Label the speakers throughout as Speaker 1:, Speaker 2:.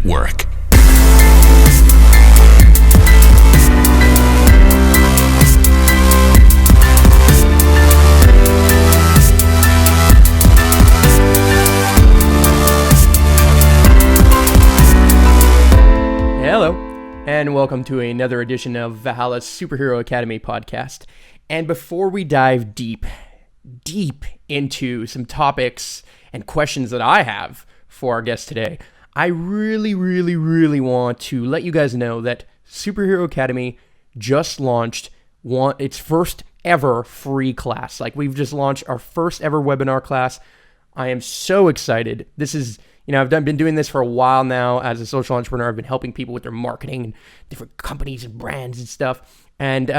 Speaker 1: Network.
Speaker 2: Hello, and welcome to another edition of Valhalla's Superhero Academy podcast. And before we dive deep into some topics and questions that I have for our guest today, I really want to let you guys know that Superhero Academy just launched its first ever free class. Like, we've just launched our first ever webinar class. I am so excited. This is, I've been doing this for a while now as a social entrepreneur. I've been helping people with their marketing and different companies and brands and stuff. And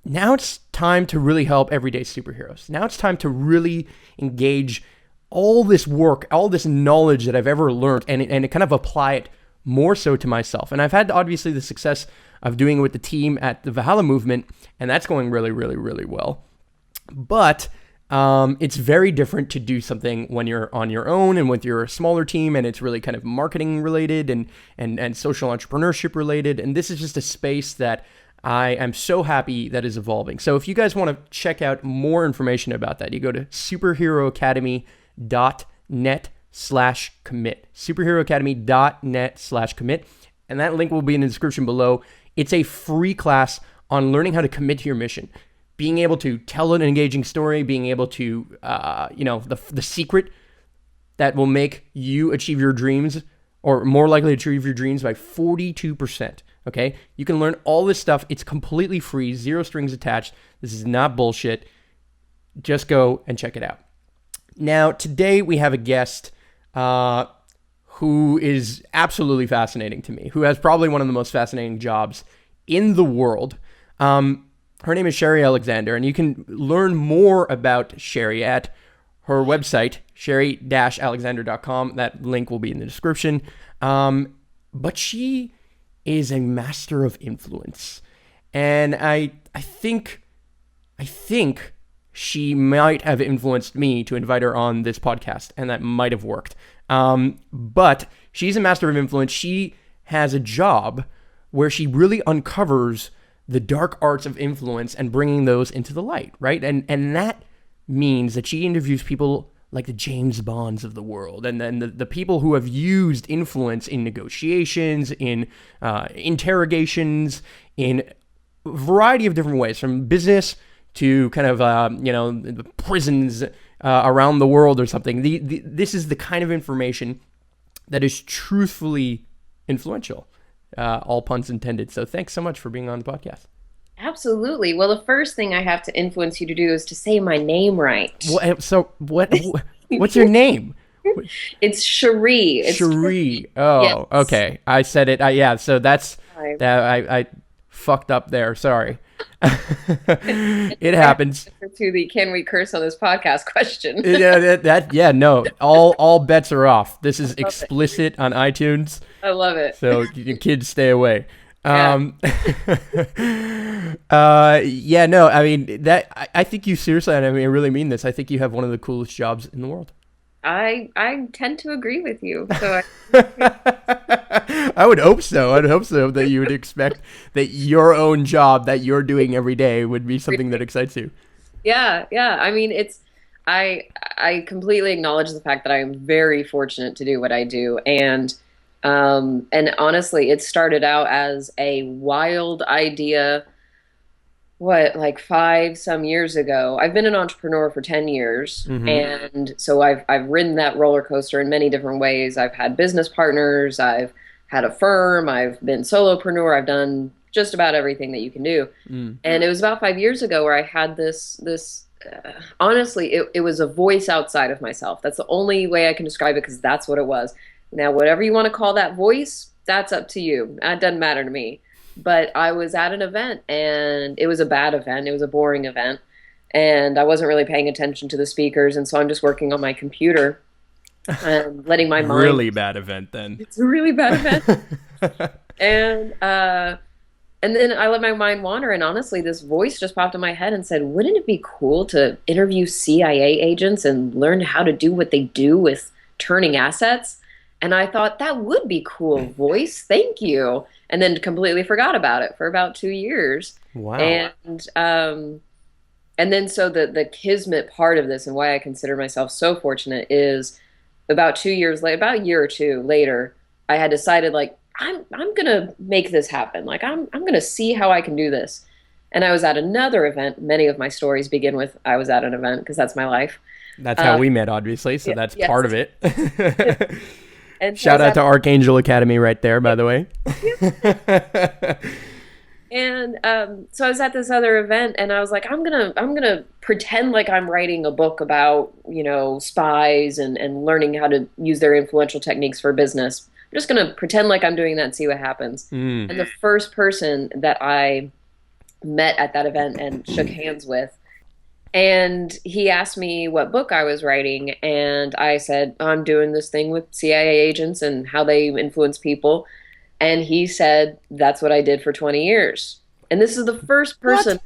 Speaker 2: now it's time to really help everyday superheroes. Now it's time to really engage all this work, all this knowledge that I've ever learned, and kind of apply it more so to myself. And I've had, obviously, the success of doing it with the team at the Valhalla movement, and that's going really well. But it's very different to do something when you're on your own and with your smaller team, and it's really kind of marketing related and social entrepreneurship related. And this is just a space that I am so happy that is evolving. So if you guys want to check out more information about that, you go to superheroacademy.net/commit, superheroacademy.net/commit. And that link will be in the description below. It's a free class on learning how to commit to your mission. Being able to tell an engaging story, being able to, the secret that will make you achieve your dreams, or more likely to achieve your dreams by 42%, okay? You can learn all this stuff. It's completely free, zero strings attached. This is not bullshit. Just go and check it out. Now, today we have a guest who is absolutely fascinating to me, who has probably one of the most fascinating jobs in the world. Her name is Sharí Alexander, and you can learn more about Shari at her website, shary-alexander.com. That link will be in the description. But she is a master of influence. And I think she might have influenced me to invite her on this podcast, and that might have worked. But she's a master of influence. She has a job where she really uncovers the dark arts of influence and bringing those into the light, right? And that means that she interviews people like the James Bonds of the world, and then the people who have used influence in negotiations, in interrogations, in a variety of different ways, from business to kind of, prisons around the world or something. This is the kind of information that is truthfully influential. All puns intended. So thanks so much for being on the podcast.
Speaker 3: Absolutely. Well, the first thing I have to influence you to do is to say my name right.
Speaker 2: What's your name?
Speaker 3: It's Sharí.
Speaker 2: Sharí. Oh, yes. Okay. I said it. So that's that. I fucked up there. Sorry. It happens.
Speaker 3: To the "can we curse on this podcast" question.
Speaker 2: No. All bets are off. This is explicit on iTunes.
Speaker 3: I love it.
Speaker 2: So your kids stay away.
Speaker 3: Yeah.
Speaker 2: No. I mean that. I think you seriously. I really mean this. I think you have one of the coolest jobs in the world.
Speaker 3: I tend to agree with you. So
Speaker 2: I would hope so. I'd hope so that you would expect that your own job that you're doing every day would be something that excites you.
Speaker 3: Yeah. I mean, I completely acknowledge the fact that I am very fortunate to do what I do, and honestly, it started out as a wild idea. Like 5 some years ago. I've been an entrepreneur for 10 years. Mm-hmm. And so I've ridden that roller coaster in many different ways. I've had business partners, I've had a firm, I've been solopreneur, I've done just about everything that you can do. Mm. And it was about 5 years ago where I had this honestly, it was a voice outside of myself. That's the only way I can describe it, because that's what it was. Now, whatever you want to call that voice, that's up to you. That doesn't matter to me. But I was at an event, and it was a bad event. It was a boring event, and I wasn't really paying attention to the speakers, and so I'm just working on my computer and letting my mind...
Speaker 2: Really bad event, then.
Speaker 3: It's a really bad event. And then I let my mind wander, and honestly, this voice just popped in my head and said, wouldn't it be cool to interview CIA agents and learn how to do what they do with turning assets? And I thought that would be cool voice. Thank you. And then completely forgot about it for about 2 years.
Speaker 2: Wow.
Speaker 3: And then so the kismet part of this and why I consider myself so fortunate is about 2 years later, about a year or two later, I had decided like I'm gonna make this happen. Like I'm gonna see how I can do this. And I was at another event. Many of my stories begin with I was at an event because that's my life.
Speaker 2: That's how
Speaker 3: Uh,
Speaker 2: we met, obviously. So that's part of
Speaker 3: yes.
Speaker 2: it.
Speaker 3: And so I
Speaker 2: Shout
Speaker 3: was
Speaker 2: out
Speaker 3: at
Speaker 2: to Archangel Academy right there, by the way.
Speaker 3: And so I was at this other event, and I was like, I'm gonna pretend like I'm writing a book about spies and learning how to use their influential techniques for business. I'm just gonna pretend like I'm doing that and see what happens.
Speaker 2: Mm.
Speaker 3: And the first person that I met at that event and shook hands with, and he asked me what book I was writing, and I said, I'm doing this thing with CIA agents and how they influence people. And he said, that's what I did for 20 years. And this is the first
Speaker 2: What?
Speaker 3: person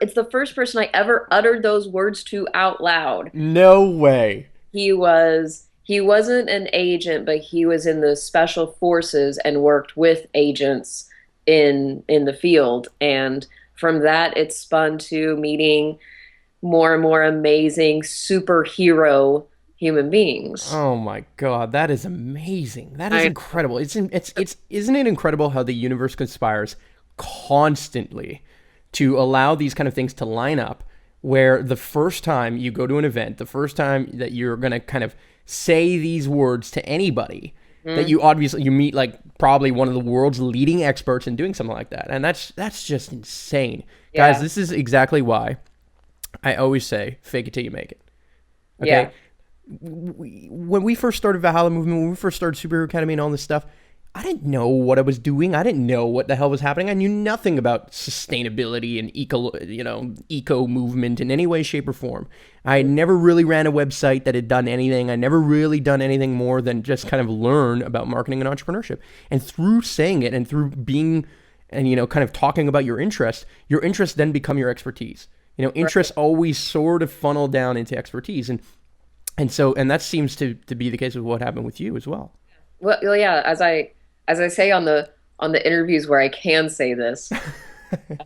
Speaker 3: it's the first person I ever uttered those words to out loud.
Speaker 2: No way.
Speaker 3: He wasn't an agent, but he was in the special forces and worked with agents in the field. And from that, it spun to meeting more and more amazing superhero human beings.
Speaker 2: Oh my God, that is amazing. That is
Speaker 3: I
Speaker 2: incredible. Isn't it incredible how the universe conspires constantly to allow these kind of things to line up where the first time you go to an event, the first time that you're going to kind of say these words to anybody, that
Speaker 3: Mhm.
Speaker 2: you meet like probably one of the world's leading experts in doing something like that. And that's just insane. Guys,
Speaker 3: Yeah,
Speaker 2: this is exactly why I always say fake it till you make it. Okay?
Speaker 3: yeah,
Speaker 2: When we first started Valhalla movement, when we first started Superhero Academy and all this stuff, I didn't know what I was doing. I didn't know what the hell was happening. I knew nothing about sustainability and eco movement in any way, shape, or form. I never really ran a website that had done anything. I never really done anything more than just kind of learn about marketing and entrepreneurship. And through saying it and through being and kind of talking about your interests then become your expertise. Interests
Speaker 3: right.
Speaker 2: always sort of funnel down into expertise, and that seems to be the case with what happened with you as well.
Speaker 3: Well, yeah. As I say on the interviews where I can say this,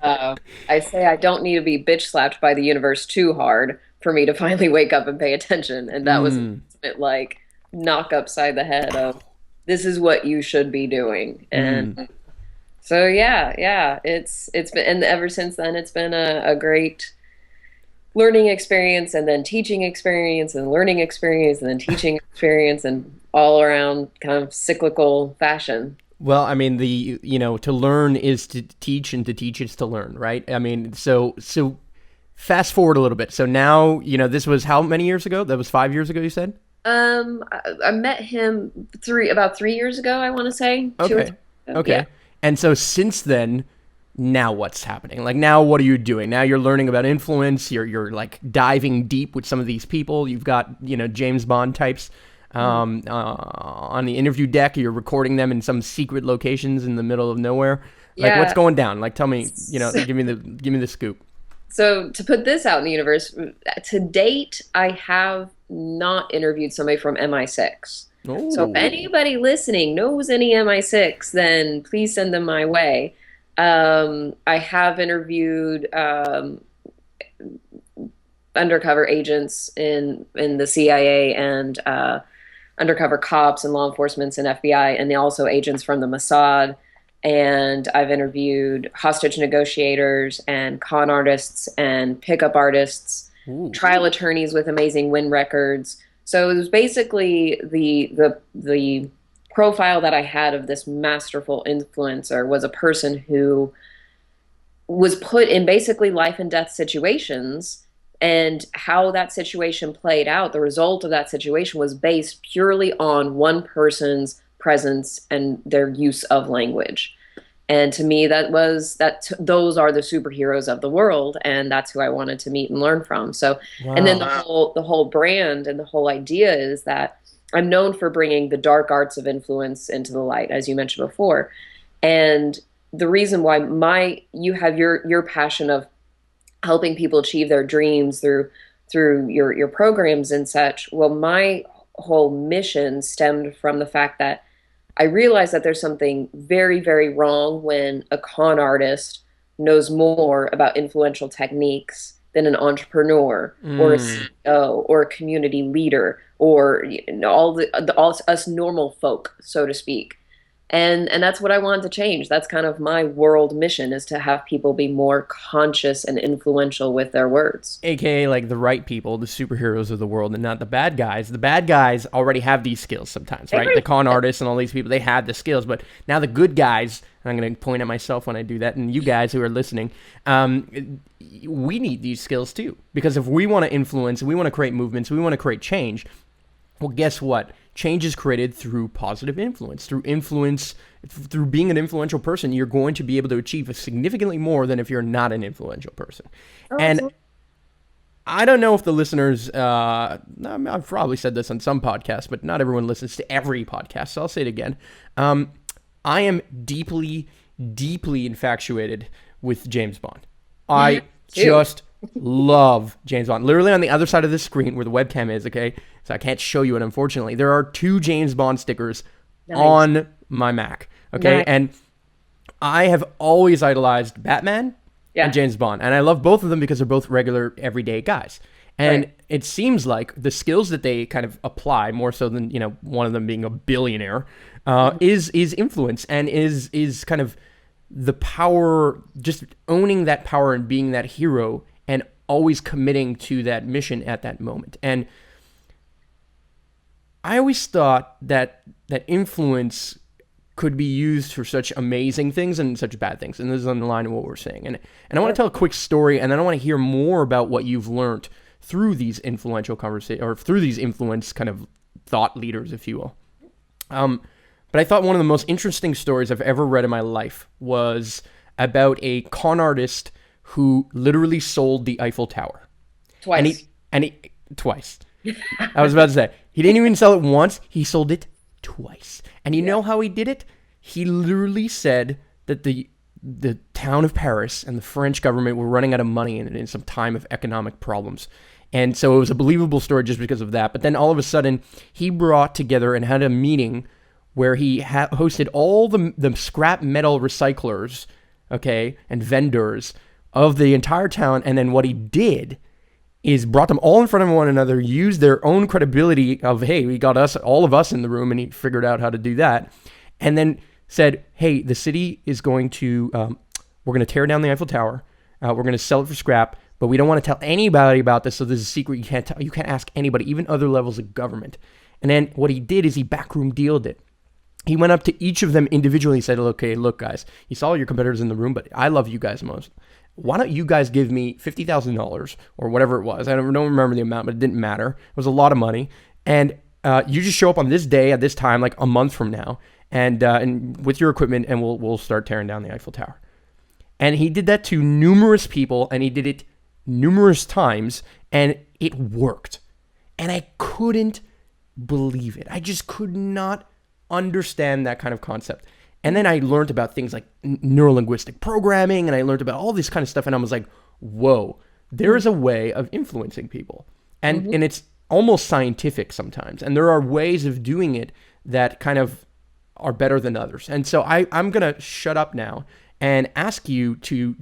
Speaker 3: uh, I say I don't need to be bitch slapped by the universe too hard for me to finally wake up and pay attention. And that was an
Speaker 2: Mm,
Speaker 3: ultimate, like knock upside the head of this is what you should be doing.
Speaker 2: mm.
Speaker 3: And so yeah, it's been, and ever since then it's been a great learning experience and then teaching experience and learning experience and then teaching experience and all around kind of cyclical fashion.
Speaker 2: Well, I mean, to learn is to teach, and to teach is to learn, right? I mean, so fast forward a little bit. So now, this was how many years ago? That was 5 years ago, you said?
Speaker 3: I met him about 3 years ago, I want to say, 2 or 3
Speaker 2: Okay.
Speaker 3: ago. Yeah.
Speaker 2: Okay. And so since then, now what's happening? Like now what are you doing? Now you're learning about influence, you're like diving deep with some of these people. You've got, James Bond types
Speaker 3: Mhm.
Speaker 2: on the interview deck. You're recording them in some secret locations in the middle of nowhere. Like what's
Speaker 3: Yeah.
Speaker 2: going down? Like tell me, give me the scoop.
Speaker 3: So to put this out in the universe, to date, I have not interviewed somebody from MI6. So if
Speaker 2: Oh.
Speaker 3: anybody listening knows any MI6, then please send them my way. I have interviewed undercover agents in the CIA and undercover cops and law enforcement and FBI, and also agents from the Mossad. And I've interviewed hostage negotiators and con artists and pickup artists,
Speaker 2: Ooh.
Speaker 3: trial attorneys with amazing win records. So it was basically the profile that I had of this masterful influencer was a person who was put in basically life and death situations, and how that situation played out, the result of that situation was based purely on one person's presence and their use of language. And to me, those are the superheroes of the world, and that's who I wanted to meet and learn from. So, and then the
Speaker 2: Wow.
Speaker 3: whole brand and the whole idea is that I'm known for bringing the dark arts of influence into the light, as you mentioned before. And the reason why my you have your passion of helping people achieve their dreams through your programs and such. Well, my whole mission stemmed from the fact that I realized that there's something very, very wrong when a con artist knows more about influential techniques than an entrepreneur or a
Speaker 2: Mm.
Speaker 3: CEO or a community leader or all us normal folk, so to speak. And that's what I wanted to change. That's kind of my world mission, is to have people be more conscious and influential with their words.
Speaker 2: AKA like the right people, the superheroes of the world, and not the bad guys. The bad guys already have these skills sometimes, right? The con artists and all these people, they had the skills, but now the good guys, and I'm going to point at myself when I do that, and you guys who are listening, we need these skills too. Because if we want to influence, we want to create movements, we want to create change, well, guess what? Change is created through positive influence. Through being an influential person, you're going to be able to achieve significantly more than if you're not an influential person.
Speaker 3: Oh,
Speaker 2: And
Speaker 3: absolutely.
Speaker 2: I don't know if the listeners, I've probably said this on some podcasts, but not everyone listens to every podcast, so I'll say it again. I am deeply, deeply infatuated with James Bond. I
Speaker 3: Too.
Speaker 2: just love James Bond. Literally on the other side of the screen where the webcam is, okay? So I can't show you it, unfortunately. There are 2 James Bond stickers
Speaker 3: Nice.
Speaker 2: on my Mac, okay?
Speaker 3: Nice.
Speaker 2: And I have always idolized Batman and
Speaker 3: Yeah.
Speaker 2: James Bond, and I love both of them because they're both regular, everyday guys. And
Speaker 3: Right.
Speaker 2: it seems like the skills that they kind of apply, more so than one of them being a billionaire, is influence and is kind of the power, just owning that power and being that hero and always committing to that mission at that moment. And I always thought that influence could be used for such amazing things and such bad things. And this is on the line of what we're saying. And I want to tell a quick story, and then I want to hear more about what you've learned through these influential conversations, or through these influence kind of thought leaders, if you will. But I thought one of the most interesting stories I've ever read in my life was about a con artist who literally sold the Eiffel Tower. And
Speaker 3: Twice.
Speaker 2: he twice. I was about to say, he didn't even sell it once, he sold it twice. And you know how he did it? He literally said that the town of Paris and the French government were running out of money in some time of economic problems. And so it was a believable story just because of that. But then all of a sudden, he brought together and had a meeting where he hosted all the scrap metal recyclers, okay, and vendors of the entire town. And then what he did is brought them all in front of one another, used their own credibility of, hey, we got all of us in the room, and he figured out how to do that. And then said, hey, the city is going to, we're going to tear down the Eiffel Tower. We're going to sell it for scrap, but we don't want to tell anybody about this. So this is a secret. You can't ask anybody, even other levels of government. And then what he did is he backroom dealed it. He went up to each of them individually and said, okay, look, guys, you saw all your competitors in the room, but I love you guys most. Why don't you guys give me $50,000 or whatever it was? I don't remember the amount, but it didn't matter. It was a lot of money. And you just show up on this day at this time, like a month from now, and with your equipment, and we'll start tearing down the Eiffel Tower. And he did that to numerous people, and he did it numerous times, and it worked. And I couldn't believe it. I just could not understand that kind of concept. And then I learned about things like neurolinguistic programming, and I learned about all this kind of stuff, and I was like, whoa, there is a way of influencing people. And it's almost scientific sometimes. And there are ways of doing it that kind of are better than others. And so I'm going to shut up now and ask you to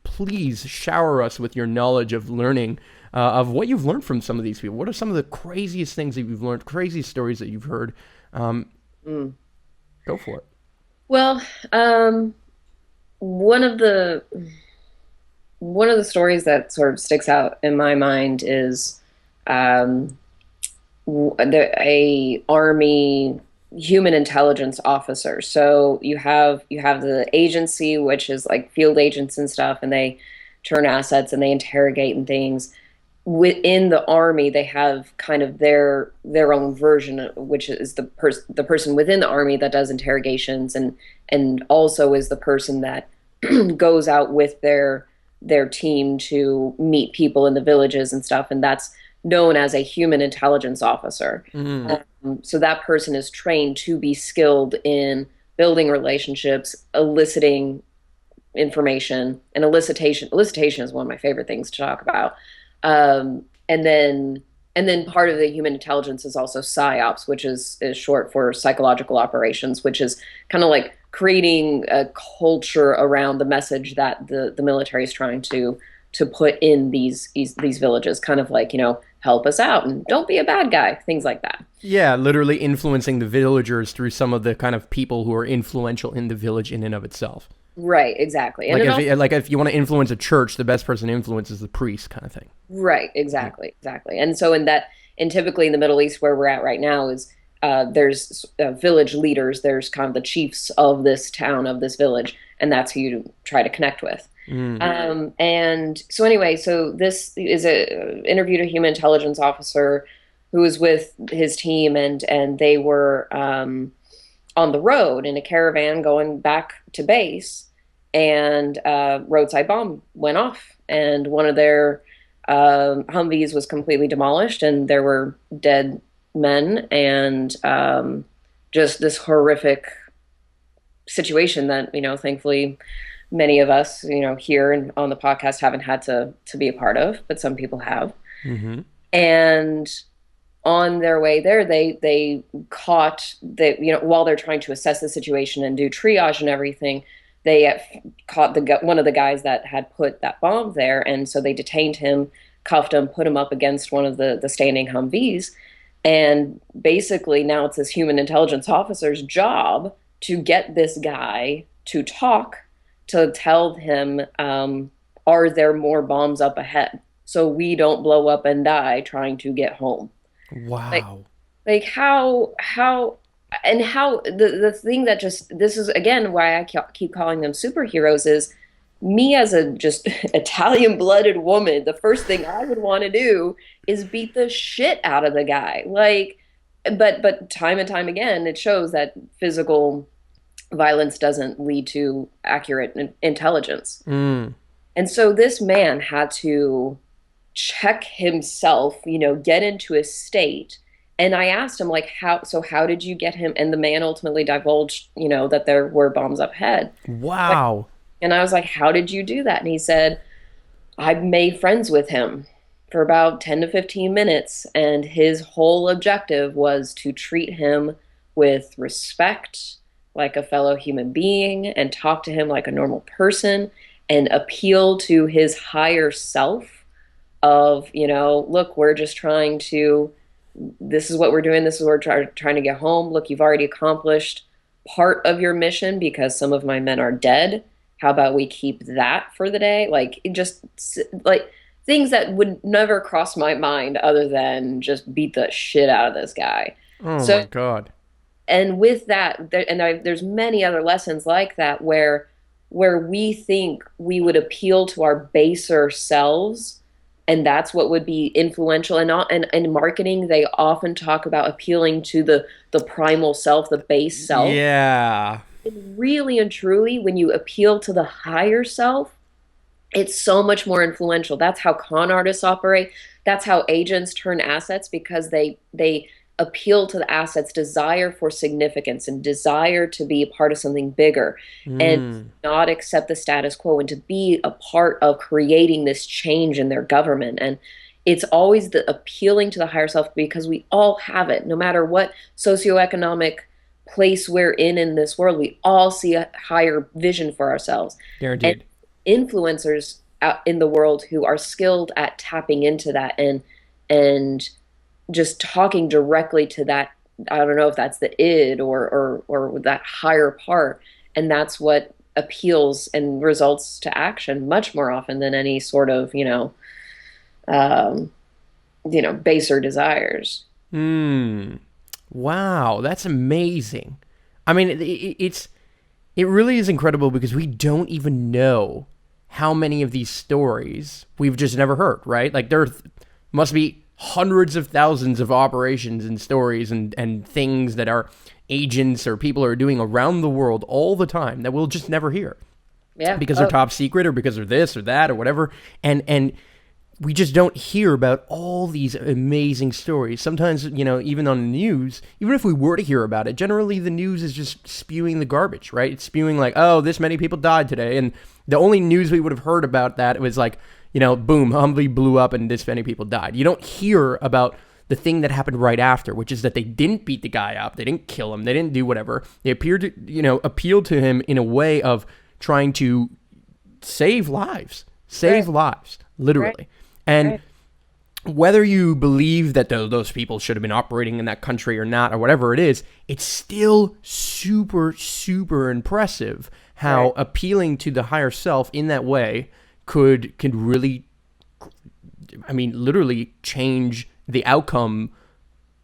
Speaker 2: please shower us with your knowledge of learning, of what you've learned from some of these people. What are some of the craziest things that you've learned, craziest stories that you've heard? Go for it.
Speaker 3: Well, one of the one of the stories that sort of sticks out in my mind is um, a army human intelligence officer. So you have the agency, which is like field agents and stuff, and they turn assets and they interrogate and things. Within the army, they have kind of their own version, which is the person within the army that does interrogations, and also is the person that goes out with their team to meet people in the villages and stuff, and that's known as a human intelligence officer.
Speaker 2: Mm.
Speaker 3: So that person is trained to be skilled in building relationships, eliciting information, and elicitation. Elicitation is one of my favorite things to talk about. And then And then part of the human intelligence is also psyops, which is short for psychological operations, which is kind of like creating a culture around the message that the military is trying to put in these villages, kind of like, help us out and don't be a bad guy, things like that.
Speaker 2: Yeah, literally influencing the villagers through some of the kind of people who are influential in the village in and of itself.
Speaker 3: Right, exactly. And
Speaker 2: Like if you want to influence a church, the best person to influence is the priest, kind of thing.
Speaker 3: right, exactly. And so and typically in the Middle East where we're at right now is there's village leaders, there's kind of the chiefs of this town, of this village, and that's who you try to connect with. And so anyway, so this is interviewed a human intelligence officer who was with his team, and they were on the road in a caravan going back to base, and roadside bomb went off, and one of their Humvees was completely demolished, and there were dead men, and just this horrific situation that, thankfully many of us, here and on the podcast haven't had to be a part of, but some people have.
Speaker 2: Mm-hmm.
Speaker 3: And on their way there, they caught that, while they're trying to assess the situation and do triage and everything, they caught one of the guys that had put that bomb there, and so they detained him, cuffed him, put him up against one of the standing Humvees, and basically now it's this human intelligence officer's job to get this guy to talk, to tell him, are there more bombs up ahead, so we don't blow up and die trying to get home.
Speaker 2: Wow.
Speaker 3: Like how the thing that this is again why I keep calling them superheroes is me as a just Italian blooded woman, the first thing I would want to do is beat the shit out of the guy. But time and time again, it shows that physical violence doesn't lead to accurate intelligence.
Speaker 2: Mm.
Speaker 3: And so this man had to check himself, get into a state. And I asked him, how did you get him? And the man ultimately divulged, that there were bombs up ahead.
Speaker 2: Wow.
Speaker 3: And I was like, how did you do that? And he said, I made friends with him for about 10 to 15 minutes. And his whole objective was to treat him with respect, like a fellow human being, and talk to him like a normal person, and appeal to his higher self of, look, we're just trying to, this is what we're doing. This is what we're trying to get home. Look, you've already accomplished part of your mission because some of my men are dead. How about we keep that for the day? Like things that would never cross my mind other than just beat the shit out of this guy.
Speaker 2: Oh my God.
Speaker 3: And with that, there's many other lessons like that where we think we would appeal to our baser selves, and that's what would be influential. And in marketing, they often talk about appealing to the primal self, the base self.
Speaker 2: Yeah.
Speaker 3: And really and truly, when you appeal to the higher self, it's so much more influential. That's how con artists operate. That's how agents turn assets, because they appeal to the asset's desire for significance and desire to be a part of something bigger and not accept the status quo, and to be a part of creating this change in their government. And it's always the appealing to the higher self, because we all have it. No matter what socioeconomic place we're in this world, we all see a higher vision for ourselves.
Speaker 2: Guaranteed.
Speaker 3: And influencers out in the world who are skilled at tapping into that and just talking directly to that, I don't know if that's the id or that higher part, and that's what appeals and results to action much more often than any sort of baser desires.
Speaker 2: Wow, that's amazing. I mean, it really is incredible, because we don't even know how many of these stories we've just never heard, right? Like there must be hundreds of thousands of operations and stories and things that our agents or people are doing around the world all the time that we'll just never hear.
Speaker 3: Yeah.
Speaker 2: Because they're top secret, or because of this or that or whatever. And we just don't hear about all these amazing stories. Sometimes, even on the news, even if we were to hear about it, generally the news is just spewing the garbage, right? It's spewing like, oh, this many people died today. And the only news we would have heard about that was like, boom, Humvee blew up and this many people died. You don't hear about the thing that happened right after, which is that they didn't beat the guy up, they didn't kill him, they didn't do whatever. They appealed to him in a way of trying to save lives, literally.
Speaker 3: Right.
Speaker 2: And
Speaker 3: Right.
Speaker 2: whether you believe that those people should have been operating in that country or not, or whatever it is, it's still super, super impressive how
Speaker 3: Right.
Speaker 2: appealing to the higher self in that way could really, I mean, literally change the outcome,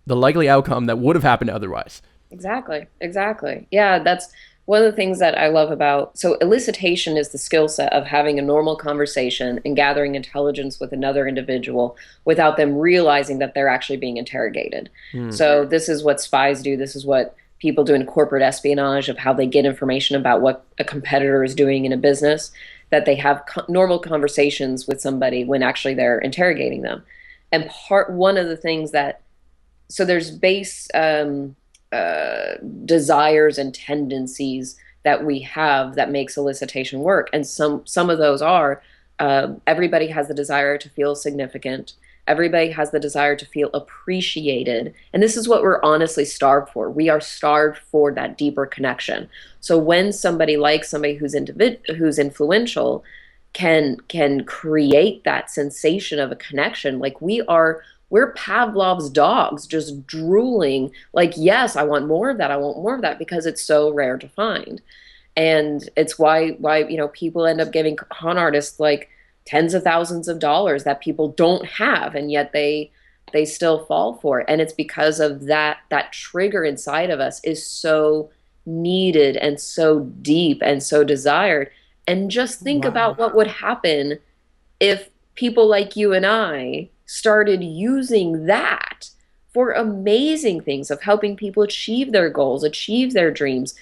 Speaker 2: the likely outcome that would have happened otherwise.
Speaker 3: Exactly. Exactly. Yeah, that's one of the things that I love about. So, elicitation is the skill set of having a normal conversation and gathering intelligence with another individual without them realizing that they're actually being interrogated. So, this is what spies do. This is what people do in corporate espionage of how they get information about what a competitor is doing in a business, that they have normal conversations with somebody when actually they're interrogating them. And one of the things that so there's base desires and tendencies that we have that makes elicitation work, and some of those are everybody has the desire to feel significant. Everybody has the desire to feel appreciated, and this is what we're honestly starved for. We are starved for that deeper connection. So when somebody like somebody who's influential can create that sensation of a connection, like we're Pavlov's dogs just drooling like, yes, I want more of that. I want more of that because it's so rare to find. And it's why people end up giving con artists like tens of thousands of dollars that people don't have, and yet they still fall for it. And it's because of that trigger inside of us is so needed and so deep and so desired. And just think
Speaker 2: Wow.
Speaker 3: about what would happen if people like you and I started using that for amazing things of helping people achieve their goals, achieve their dreams,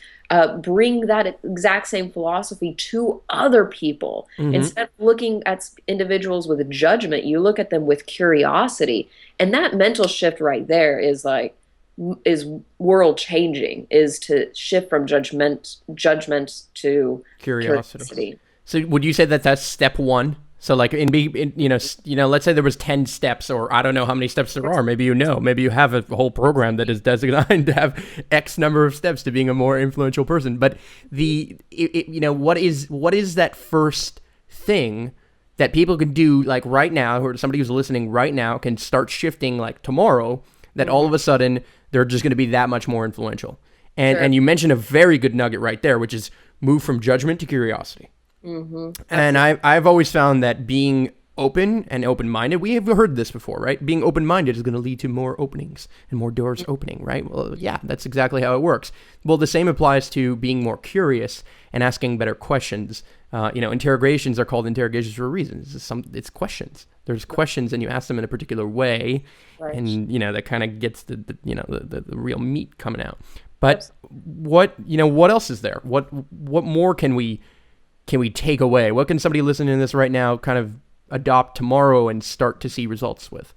Speaker 3: bring that exact same philosophy to other people.
Speaker 2: Mm-hmm.
Speaker 3: Instead of looking at individuals with judgment, you look at them with curiosity. And that mental shift right there is world changing, is to shift from judgment to
Speaker 2: Curiosity.
Speaker 3: curiosity.
Speaker 2: So would you say that that's step one? So like let's say there was 10 steps, or I don't know how many steps there are. Maybe you have a whole program that is designed to have X number of steps to being a more influential person. But what is that first thing that people can do like right now, or somebody who's listening right now can start shifting like tomorrow, that all of a sudden they're just going to be that much more influential? And
Speaker 3: Sure.
Speaker 2: and you mentioned a very good nugget right there, which is move from judgment to curiosity. And I've always found that being open and open-minded, we have heard this before, right? Being open-minded is going to lead to more openings and more doors opening, right? Well, yeah, that's exactly how it works. Well, the same applies to being more curious and asking better questions. Interrogations are called interrogations for a reason. It's questions. There's questions, and you ask them in a particular way,
Speaker 3: Right.
Speaker 2: and that kind of gets the real meat coming out. But what else is there? What more can we take away? What can somebody listening to this right now kind of adopt tomorrow and start to see results with?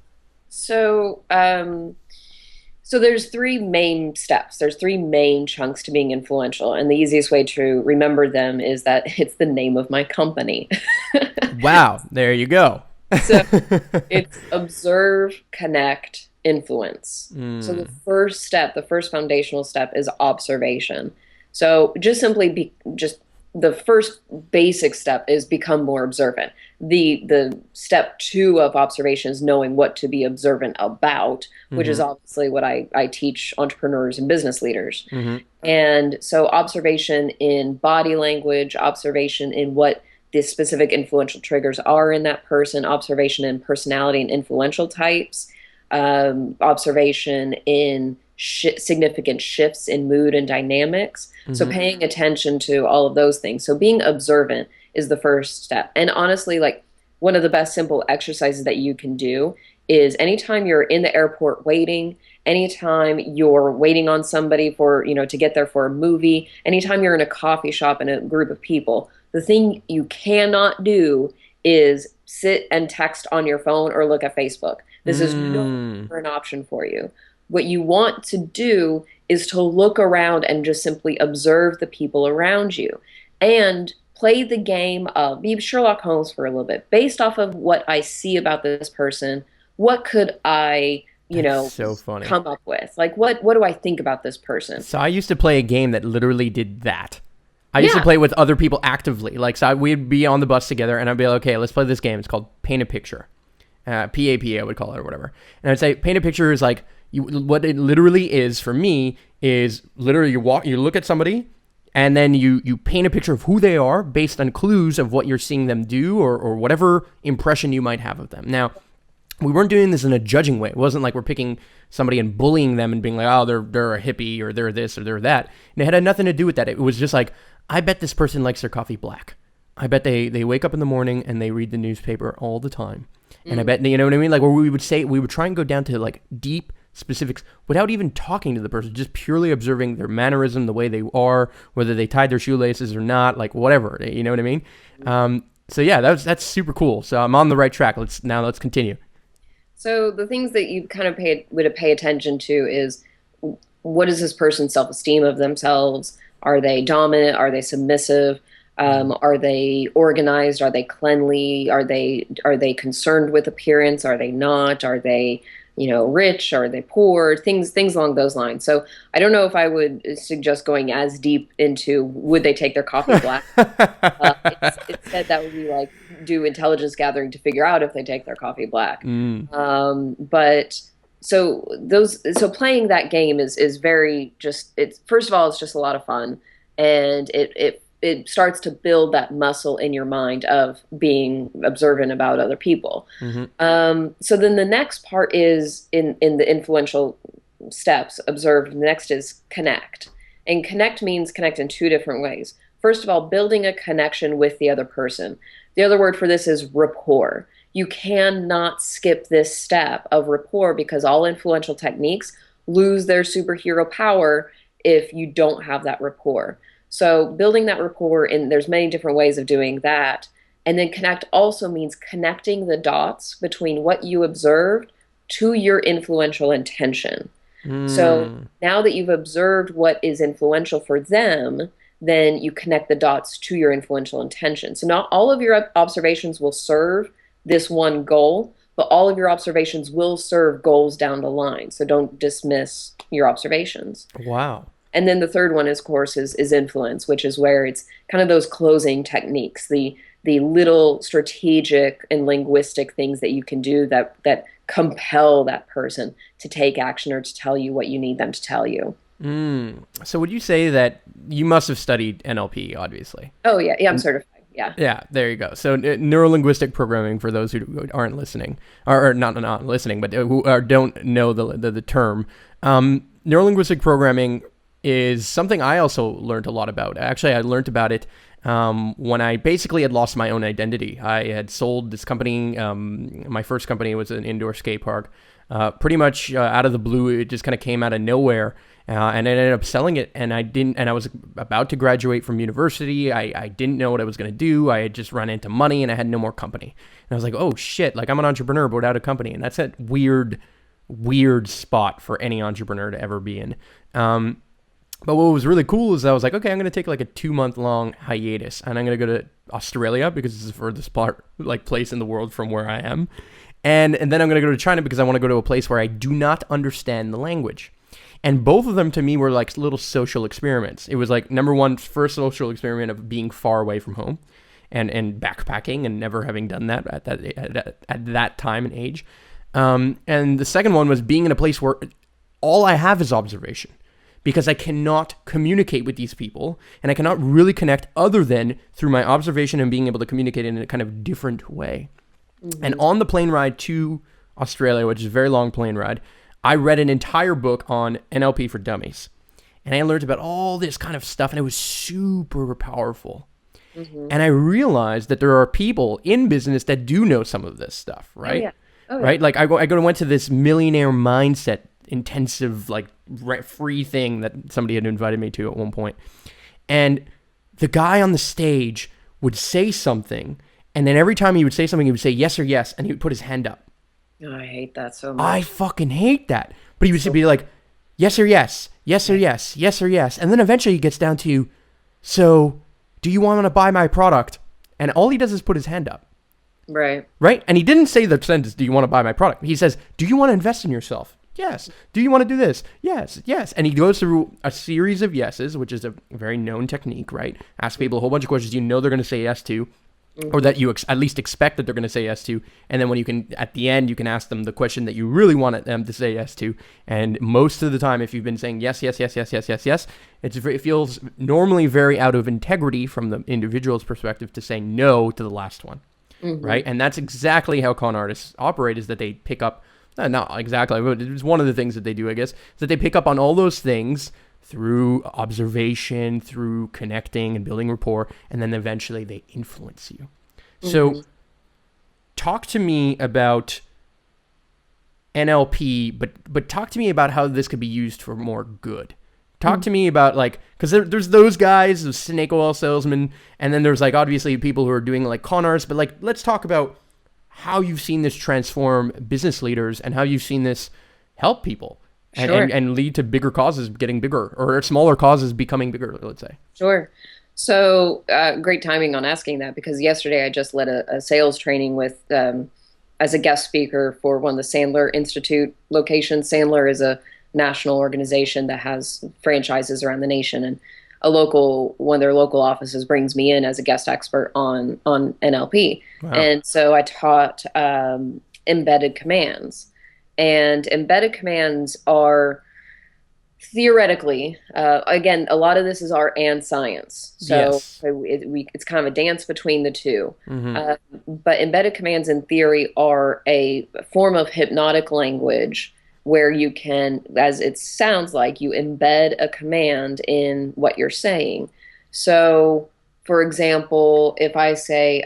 Speaker 3: So, so there's three main steps. There's three main chunks to being influential, and the easiest way to remember them is that it's the name of my company.
Speaker 2: Wow, there you go.
Speaker 3: So it's observe, connect, influence. So the first step, the first foundational step is observation. So just simply just the first basic step is become more observant. The step two of observation is knowing what to be observant about, which is obviously what I teach entrepreneurs and business leaders. And so observation in body language, observation in what the specific influential triggers are in that person, observation in personality and influential types, observation in significant shifts in mood and dynamics. So paying attention to all of those things. So being observant is the first step. And honestly, like one of the best simple exercises that you can do is anytime you're in the airport waiting, anytime you're waiting on somebody for, to get there for a movie, anytime you're in a coffee shop in a group of people, the thing you cannot do is sit and text on your phone or look at Facebook. This is no longer an option for you. What you want to do is to look around and just simply observe the people around you and play the game of be Sherlock Holmes for a little bit. Based off of what I see about this person, what could I,
Speaker 2: That's so funny.
Speaker 3: come up with? Like, what do I think about this person?
Speaker 2: So I used to play a game that literally did that. I used to
Speaker 3: Yeah.
Speaker 2: play with other people actively. Like, so we'd be on the bus together, and I'd be like, okay, let's play this game. It's called Paint a Picture. PAPA, I would call it, or whatever. And I'd say, paint a picture is like, what it literally is for me is literally you look at somebody, and then you paint a picture of who they are based on clues of what you're seeing them do or whatever impression you might have of them. Now, we weren't doing this in a judging way. It wasn't like we're picking somebody and bullying them and being like, oh, they're a hippie or they're this or they're that. And it had nothing to do with that. It was just like, I bet this person likes their coffee black. I bet they wake up in the morning and they read the newspaper all the time. And I bet, you know what I mean? Like, where we would try and go down to like deep specifics without even talking to the person, just purely observing their mannerism, the way they are, whether they tied their shoelaces or not, like whatever, you know what I mean? So yeah, that's super cool. So I'm on the right track. Let's continue.
Speaker 3: So the things that you kind of would pay attention to is, what is this person's self-esteem of themselves? Are they dominant? Are they submissive? Are they organized? Are they cleanly? Are they concerned with appearance? Are they not? Are they, rich? Are they poor? Things along those lines. So I don't know if I would suggest going as deep into would they take their coffee black. Instead, that would be like do intelligence gathering to figure out if they take their coffee black. But so playing that game is very it's first of all, it's just a lot of fun, and it starts to build that muscle in your mind of being observant about other people. So then the next part is in the influential steps observed. The next is connect. And connect means connect in two different ways. First of all, building a connection with the other person. The other word for this is rapport. You cannot skip this step of rapport because all influential techniques lose their superhero power if you don't have that rapport. So building that rapport, and there's many different ways of doing that. And then connect also means connecting the dots between what you observed to your influential intention. So now that you've observed what is influential for them, then you connect the dots to your influential intention. So not all of your observations will serve this one goal, but all of your observations will serve goals down the line. So don't dismiss your observations.
Speaker 2: Wow.
Speaker 3: And then the third one, of course, is influence, which is where it's kind of those closing techniques, the little strategic and linguistic things that you can do that compel that person to take action or to tell you what you need them to tell you.
Speaker 2: So would you say that you must have studied NLP, obviously?
Speaker 3: Oh, yeah. Yeah, I'm certified. Yeah.
Speaker 2: Yeah, there you go. So neurolinguistic programming, for those who aren't listening, or not listening, but who don't know the term, neurolinguistic programming is something I also learned a lot about. Actually, I learned about it when I basically had lost my own identity. I had sold this company. My first company was an indoor skate park. Pretty much out of the blue, it just kind of came out of nowhere. And I ended up selling it, and I was about to graduate from university. I didn't know what I was going to do. I had just run into money, and I had no more company. And I was like, oh shit, like I'm an entrepreneur, but without a company. And that's that weird spot for any entrepreneur to ever be in. But what was really cool is I was like, okay, I'm going to take like a 2-month long hiatus, and I'm going to go to Australia because this is the furthest place in the world from where I am. And then I'm going to go to China because I want to go to a place where I do not understand the language. And both of them to me were like little social experiments. It was like number one, first social experiment of being far away from home and backpacking and never having done that at that time and age. And the second one was being in a place where all I have is observation, because I cannot communicate with these people and I cannot really connect other than through my observation and being able to communicate in a kind of different way. And on the plane ride to Australia, which is a very long plane ride, I read an entire book on NLP for dummies. And I learned about all this kind of stuff, and it was super powerful. And I realized that there are people in business that do know some of this stuff, right?
Speaker 3: Oh, yeah.
Speaker 2: Right? Like I went to this millionaire mindset intensive, like free thing that somebody had invited me to at one point. And the guy on the stage would say something, and then every time he would say something, he would say yes or yes, and he would put his hand up.
Speaker 3: Oh, I hate that so much.
Speaker 2: I fucking hate that. But he would be like, yes or yes, yes or yes, yes or yes. And then eventually he gets down to, so do you want to buy my product? And all he does is put his hand up.
Speaker 3: Right.
Speaker 2: Right? And he didn't say the sentence, do you want to buy my product? He says, do you want to invest in yourself? Yes. Do you want to do this? Yes. Yes. And he goes through a series of yeses, which is a very known technique, right? Ask people a whole bunch of questions you know they're going to say yes to, or that you at least expect that they're going to say yes to. And then when you can, at the end, you can ask them the question that you really want them to say yes to. And most of the time, if you've been saying yes, yes, yes, yes, yes, yes, yes, it feels normally very out of integrity from the individual's perspective to say no to the last one, right? And that's exactly how con artists operate, is that they pick up, not exactly, but it's one of the things that they do, I guess, is that they pick up on all those things through observation, through connecting and building rapport, and then eventually they influence you. So talk to me about NLP, but talk to me about how this could be used for more good. Talk to me about, like, because there's those guys, the snake oil salesmen, and then there's, like, obviously people who are doing, like, con artists, but, like, let's talk about how you've seen this transform business leaders and how you've seen this help people. And lead to bigger causes getting bigger, or smaller causes becoming bigger, let's say.
Speaker 3: Sure. So great timing on asking that, because yesterday I just led a sales training with as a guest speaker for one of the Sandler Institute locations. Sandler is a national organization that has franchises around the nation, and one of their local offices brings me in as a guest expert on NLP. Wow. And so I taught embedded commands. And embedded commands are theoretically, again, a lot of this is art and science. So it's kind of a dance between the two. But embedded commands in theory are a form of hypnotic language where you can, as it sounds like, you embed a command in what you're saying. So, for example, if I say,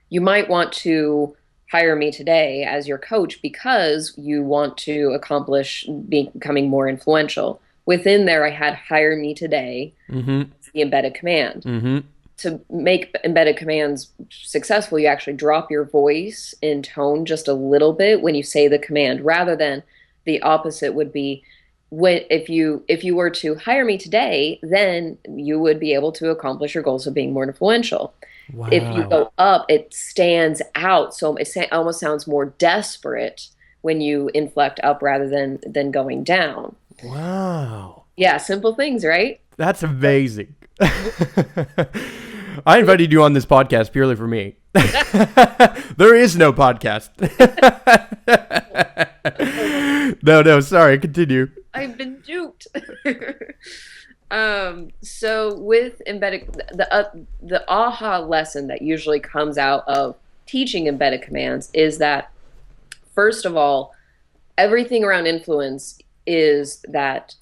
Speaker 3: you might want to hire me today as your coach because you want to accomplish becoming more influential. Within there, I had hire me today, the embedded command. To make embedded commands successful, you actually drop your voice in tone just a little bit when you say the command, rather than the opposite would be if you were to hire me today, then you would be able to accomplish your goals of being more influential. Wow. If you go up, it stands out. So it almost sounds more desperate when you inflect up rather than going down.
Speaker 2: Wow.
Speaker 3: Yeah, simple things, right?
Speaker 2: That's amazing. I invited you on this podcast purely for me. There is no podcast. No, sorry, continue.
Speaker 3: I've been duped. So with embedded, the aha lesson that usually comes out of teaching embedded commands is that, first of all, everything around influence is that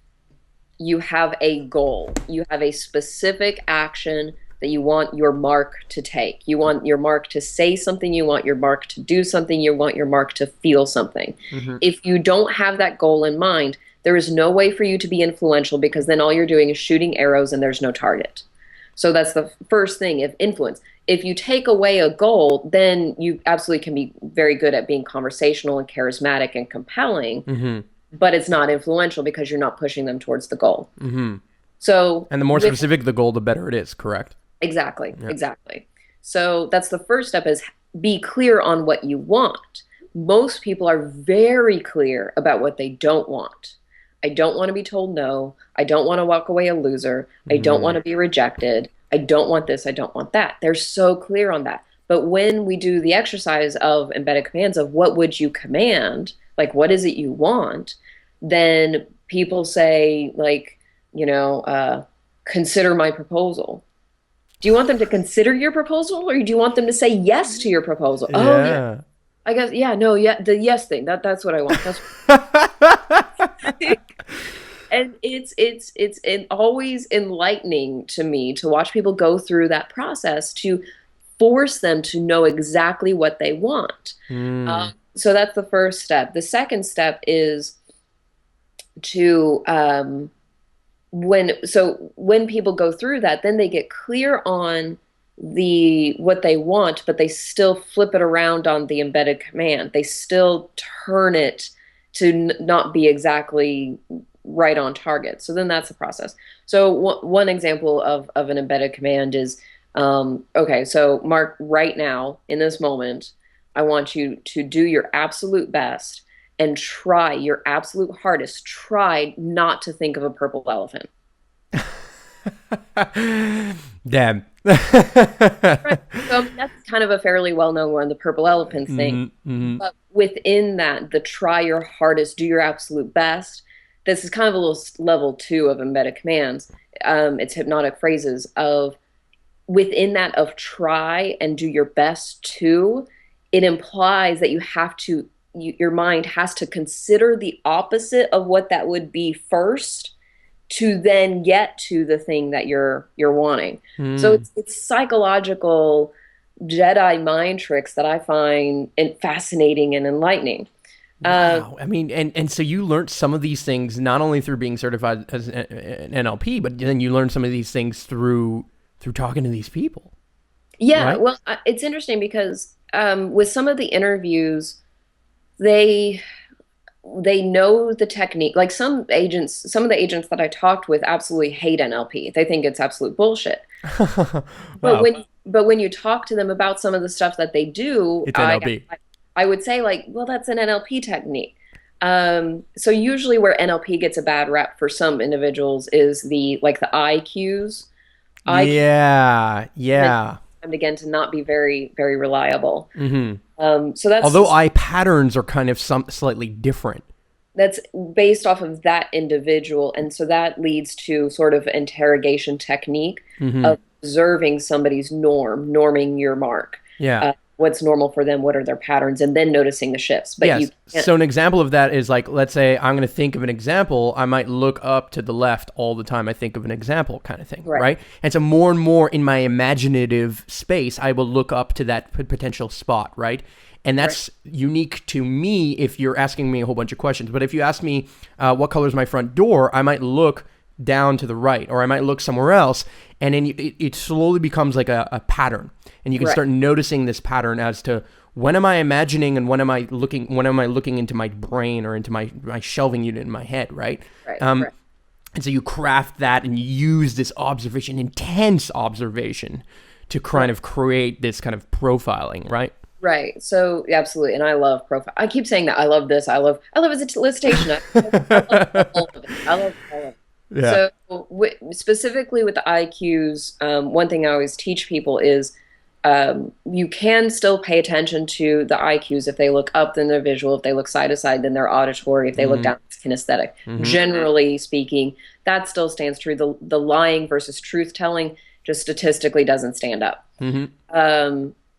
Speaker 3: you have a goal. You have a specific action that you want your mark to take. You want your mark to say something. You want your mark to do something. You want your mark to feel something. If you don't have that goal in mind, there is no way for you to be influential, because then all you're doing is shooting arrows and there's no target. So that's the first thing of influence. If you take away a goal, then you absolutely can be very good at being conversational and charismatic and compelling, but it's not influential because you're not pushing them towards the goal. So, and
Speaker 2: the more specific the goal, the better it is, correct?
Speaker 3: Exactly, exactly. So that's the first step, is be clear on what you want. Most people are very clear about what they don't want. I don't want to be told no. I don't want to walk away a loser. I don't want to be rejected. I don't want this. I don't want that. They're so clear on that. But when we do the exercise of embedded commands of what would you command, like what is it you want, then people say, like, consider my proposal. Do you want them to consider your proposal, or do you want them to say yes to your proposal? Yeah. Oh, yeah. I guess, the yes thing. That's what I want. And it's always enlightening to me to watch people go through that process to force them to know exactly what they want. So that's the first step. The second step is to when people go through that, then they get clear on what they want, but they still flip it around on the embedded command. They still turn it to not be exactly right on target. So then that's the process. So one example of an embedded command is, okay, so Mark, right now in this moment, I want you to do your absolute best and try your absolute hardest, try not to think of a purple elephant.
Speaker 2: Damn.
Speaker 3: Right. So I mean, that's kind of a fairly well-known one, the purple elephant thing.
Speaker 2: Mm-hmm.
Speaker 3: But within that, the try your hardest, do your absolute best. This is kind of a little level two of embedded commands. It's hypnotic phrases of within that of try and do your best to. It implies that you have to, your mind has to consider the opposite of what that would be first to then get to the thing that you're wanting. So it's psychological Jedi mind tricks that I find fascinating and enlightening.
Speaker 2: Wow. I mean, and so you learned some of these things not only through being certified as an NLP, but then you learned some of these things through talking to these people.
Speaker 3: Yeah,
Speaker 2: Right?
Speaker 3: well, it's interesting because with some of the interviews, they they know the technique. Like some of the agents that I talked with absolutely hate NLP. They think it's absolute bullshit. But
Speaker 2: Wow.
Speaker 3: when you talk to them about some of the stuff that they do,
Speaker 2: It's NLP.
Speaker 3: I would say like, well, that's an NLP technique. So usually where NLP gets a bad rep for some individuals is the like the I cues. I cues
Speaker 2: Yeah.
Speaker 3: tend
Speaker 2: Yeah.
Speaker 3: and again to not be very very reliable.
Speaker 2: Hmm.
Speaker 3: So that's
Speaker 2: Although eye patterns are kind of slightly different.
Speaker 3: that's based off of that individual, and so that leads to sort of interrogation technique
Speaker 2: Hmm.
Speaker 3: of observing somebody's norming your mark.
Speaker 2: Yeah.
Speaker 3: What's normal for them, what are their patterns, and then noticing the shifts. But you
Speaker 2: Yes.
Speaker 3: can't.
Speaker 2: So an example of that is like, let's say I'm going to think of an example. I might look up to the left all the time I think of an example kind of thing,
Speaker 3: Right.
Speaker 2: right? And so more and more in my imaginative space, I will look up to that potential spot, right? And that's unique to me if you're asking me a whole bunch of questions. But if you ask me what color is my front door, I might look down to the right, or I might look somewhere else, and then it slowly becomes like a pattern, and you can
Speaker 3: Right.
Speaker 2: start noticing this pattern as to when am I imagining and when am I looking into my brain or into my shelving unit in my head, right?
Speaker 3: Right.
Speaker 2: Um,
Speaker 3: Right.
Speaker 2: and so you craft that and you use this observation, intense observation, to kind
Speaker 3: Right.
Speaker 2: of create this kind of profiling, right?
Speaker 3: Right. So yeah, absolutely. And I love profile. I keep saying that I love this. I love elicitation. I love all of it. I love all of it.
Speaker 2: Yeah.
Speaker 3: So specifically with the IQs, one thing I always teach people is you can still pay attention to the IQs. If they look up, then they're visual. If they look side to side, then they're auditory. If they look down, it's kinesthetic. Generally speaking, that still stands true. The lying versus truth telling just statistically doesn't stand up.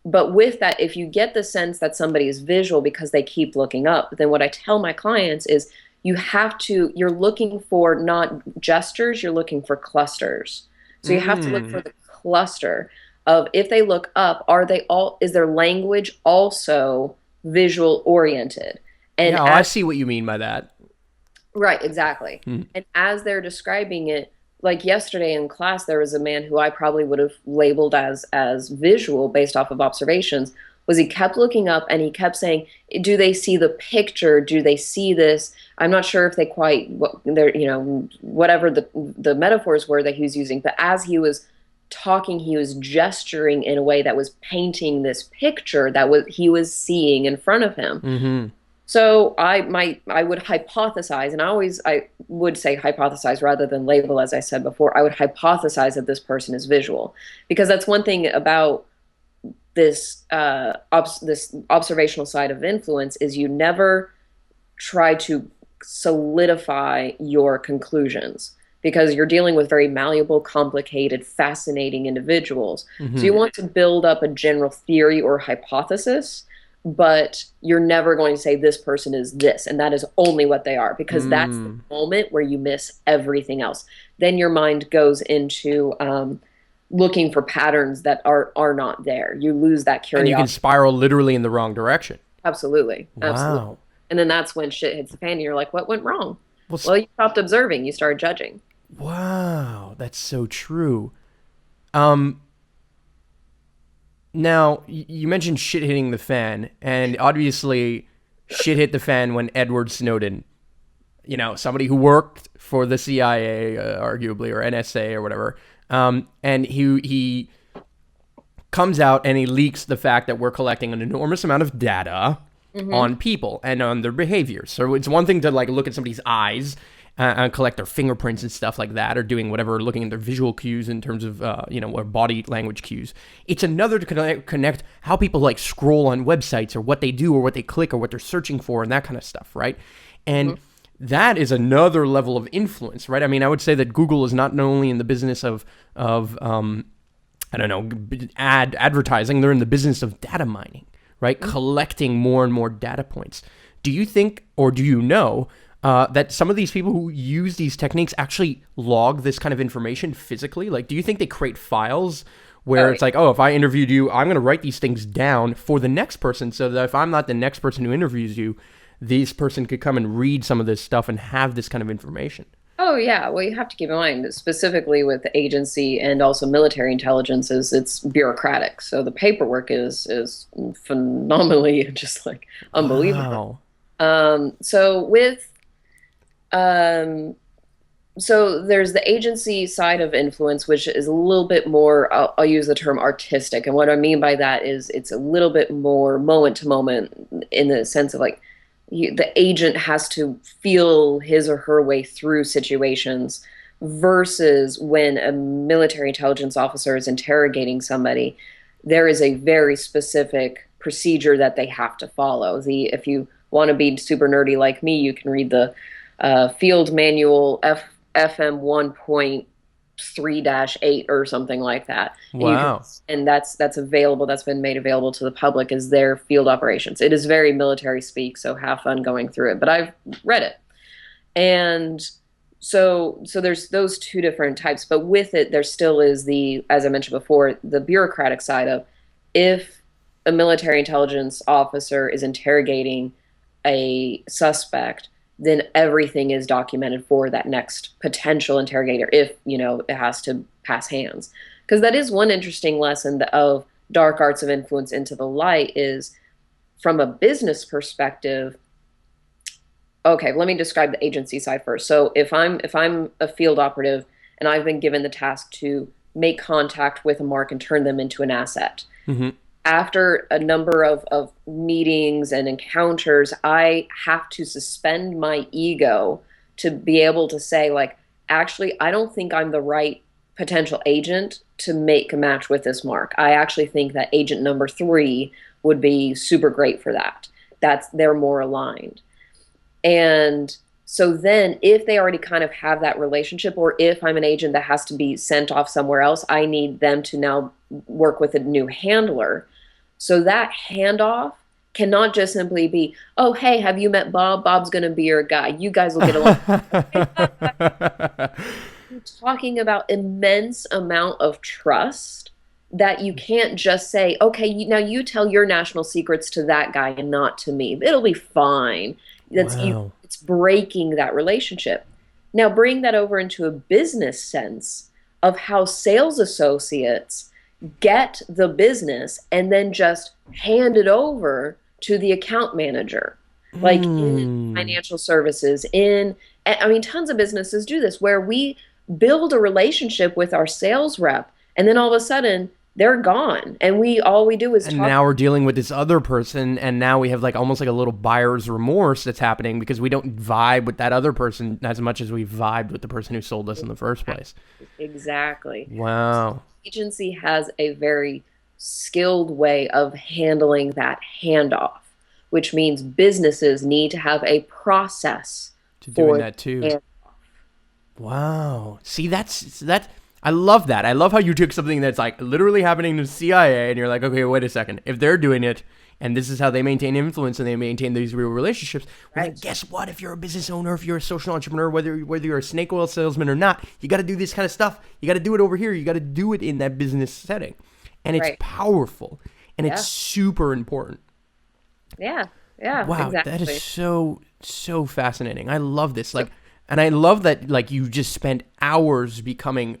Speaker 3: But with that, if you get the sense that somebody is visual because they keep looking up, then what I tell my clients is you're looking for not gestures, you're looking for clusters. So you have to look for the cluster of if they look up, is their language also visual oriented? And
Speaker 2: Yeah, I see what you mean by that.
Speaker 3: right, exactly. And as they're describing it, like yesterday in class, there was a man who I probably would have labeled as visual based off of observations. Was he kept looking up and he kept saying, "Do they see the picture? Do they see this?" I'm not sure if they quite they're whatever the metaphors were that he was using, but as he was talking, he was gesturing in a way that was painting this picture that he was seeing in front of him. So I would hypothesize, and I would say hypothesize rather than label, as I said before. I would hypothesize that this person is visual, because that's one thing about this this observational side of influence is you never try to solidify your conclusions, because you're dealing with very malleable, complicated, fascinating individuals. So you want to build up a general theory or hypothesis, but you're never going to say this person is this and that is only what they are, because that's the moment where you miss everything else. Then your mind goes into looking for patterns that are not there. You lose that
Speaker 2: And you can
Speaker 3: curiosity.
Speaker 2: spiral literally in the wrong direction.
Speaker 3: Absolutely. Absolutely.
Speaker 2: Wow.
Speaker 3: And then that's when shit hits the fan and you're like, what went wrong?
Speaker 2: Well,
Speaker 3: Well, you stopped observing, you started judging.
Speaker 2: wow, that's so true. Now, you mentioned shit hitting the fan, and obviously shit hit the fan when Edward Snowden, somebody who worked for the CIA, arguably, or NSA or whatever, and he comes out and he leaks the fact that we're collecting an enormous amount of data on people and on their behavior. So it's one thing to like look at somebody's eyes and collect their fingerprints and stuff like that, or doing whatever, looking at their visual cues in terms of, or body language cues. It's another to connect how people like scroll on websites, or what they do, or what they click, or what they're searching for, and that kind of stuff, right? And that is another level of influence, right? I mean, I would say that Google is not only in the business of advertising, they're in the business of data mining, right? Collecting more and more data points. Do you think, or do you know, that some of these people who use these techniques actually log this kind of information physically? Like, do you think they create files where it's like, oh, if I interviewed you, I'm going to write these things down for the next person, so that if I'm not the next person who interviews you, this person could come and read some of this stuff and have this kind of information?
Speaker 3: Oh yeah, well you have to keep in mind, specifically with the agency and also military intelligence, is it's bureaucratic. So the paperwork is phenomenally just like unbelievable.
Speaker 2: Wow.
Speaker 3: So there's the agency side of influence, which is a little bit more, I'll use the term artistic. And what I mean by that is it's a little bit more moment to moment, in the sense of like, the agent has to feel his or her way through situations, versus when a military intelligence officer is interrogating somebody, there is a very specific procedure that they have to follow. If you want to be super nerdy like me, you can read the field manual FM 1.3-8 or something like that.
Speaker 2: Wow.
Speaker 3: And that's available. That's been made available to the public as their field operations. It is very military speak, so have fun going through it. But I've read it, and so there's those two different types. But with it, there still is as I mentioned before, the bureaucratic side of, if a military intelligence officer is interrogating a suspect, then everything is documented for that next potential interrogator, if, it has to pass hands. Because that is one interesting lesson of dark arts of influence into the light, is from a business perspective. Okay, let me describe the agency side first. So if I'm a field operative and I've been given the task to make contact with a mark and turn them into an asset, after a number of meetings and encounters, I have to suspend my ego to be able to say, like, actually, I don't think I'm the right potential agent to make a match with this mark. I actually think that agent number 3 would be super great for that. They're more aligned. And so then if they already kind of have that relationship, or if I'm an agent that has to be sent off somewhere else, I need them to now work with a new handler. So that handoff cannot just simply be, oh, hey, have you met Bob? Bob's going to be your guy. You guys will get along. You're talking about immense amount of trust that you can't just say, okay, now you tell your national secrets to that guy and not to me. It'll be fine. It's breaking that relationship. Now bring that over into a business sense of how sales associates get the business and then just hand it over to the account manager. Like in financial services, tons of businesses do this, where we build a relationship with our sales rep, and then all of a sudden they're gone, and all we do is talk.
Speaker 2: And now we're dealing with this other person, and now we have like almost like a little buyer's remorse that's happening, because we don't vibe with that other person as much as we vibed with the person who sold us in the first place.
Speaker 3: Exactly.
Speaker 2: Wow.
Speaker 3: Agency has a very skilled way of handling that handoff, which means businesses need to have a process
Speaker 2: to doing that too. Handoff. Wow. See, that. I love that. I love how you took something that's like literally happening to the CIA, and you're like, okay, wait a second. If they're doing it, and this is how they maintain influence and they maintain these real relationships, well, then guess what? If you're a business owner, if you're a social entrepreneur, whether you're a snake oil salesman or not, you got to do this kind of stuff. You got to do it over here. You got to do it in that business setting. And it's powerful, and it's super important.
Speaker 3: Yeah.
Speaker 2: Wow,
Speaker 3: exactly.
Speaker 2: That is so fascinating. I love this. And I love that, like, you just spent hours becoming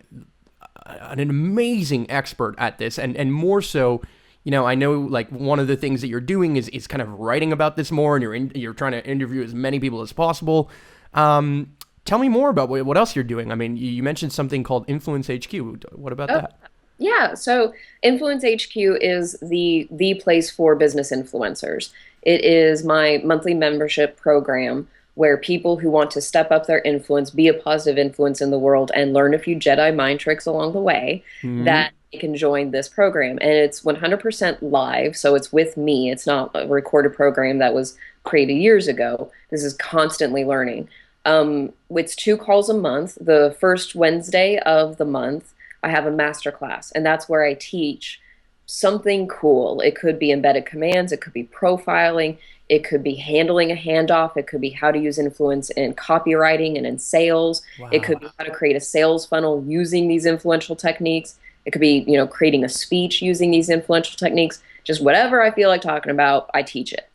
Speaker 2: an amazing expert at this, and more so, I know, like, one of the things that you're doing is kind of writing about this more, and you're trying to interview as many people as possible. Tell me more about what else you're doing. I mean, you mentioned something called Influence HQ. What about that?
Speaker 3: Yeah, so Influence HQ is the place for business influencers. It is my monthly membership program where people who want to step up their influence, be a positive influence in the world, and learn a few Jedi mind tricks along the way,
Speaker 2: Hmm.
Speaker 3: that they can join this program. And it's 100% live, so it's with me. It's not a recorded program that was created years ago. This is constantly learning. It's 2 calls a month. The first Wednesday of the month, I have a master class, and that's where I teach something cool. It could be embedded commands, it could be profiling, it could be handling a handoff, it could be how to use influence in copywriting and in sales. It could
Speaker 2: Wow.
Speaker 3: be how to create a sales funnel using these influential techniques. It could be, creating a speech using these influential techniques. Just whatever I feel like talking about, I teach it.